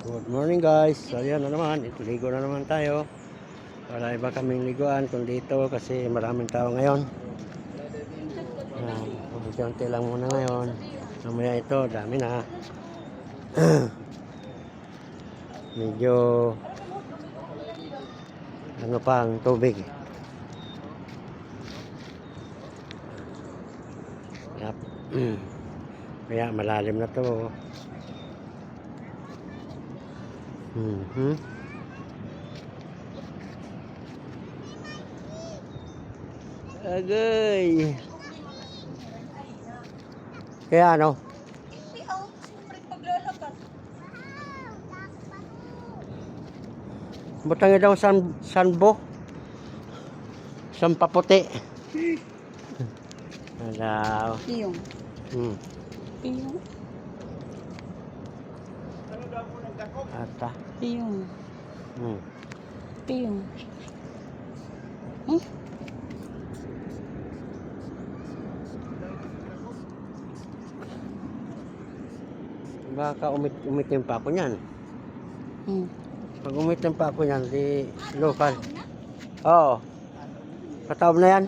Good morning guys. So ayan na naman, ligo na naman tayo. Wala iba kaming liguan kundi dito kasi maraming tao ngayon. Unti-unti lang muna ngayon. Mamaya ito, dami na. Medyo ano pa ang tubig. Yep. Kaya malalim na to. Agay. Kaya ano? Butangin daw sanbo. Sampaputi. Hello. Piyong. Piyong. Ata. Piyong. Piyong. Baka umitim pa ako niyan. Pag umitim pa ako niyan, di local. Oo. Kataob na yan.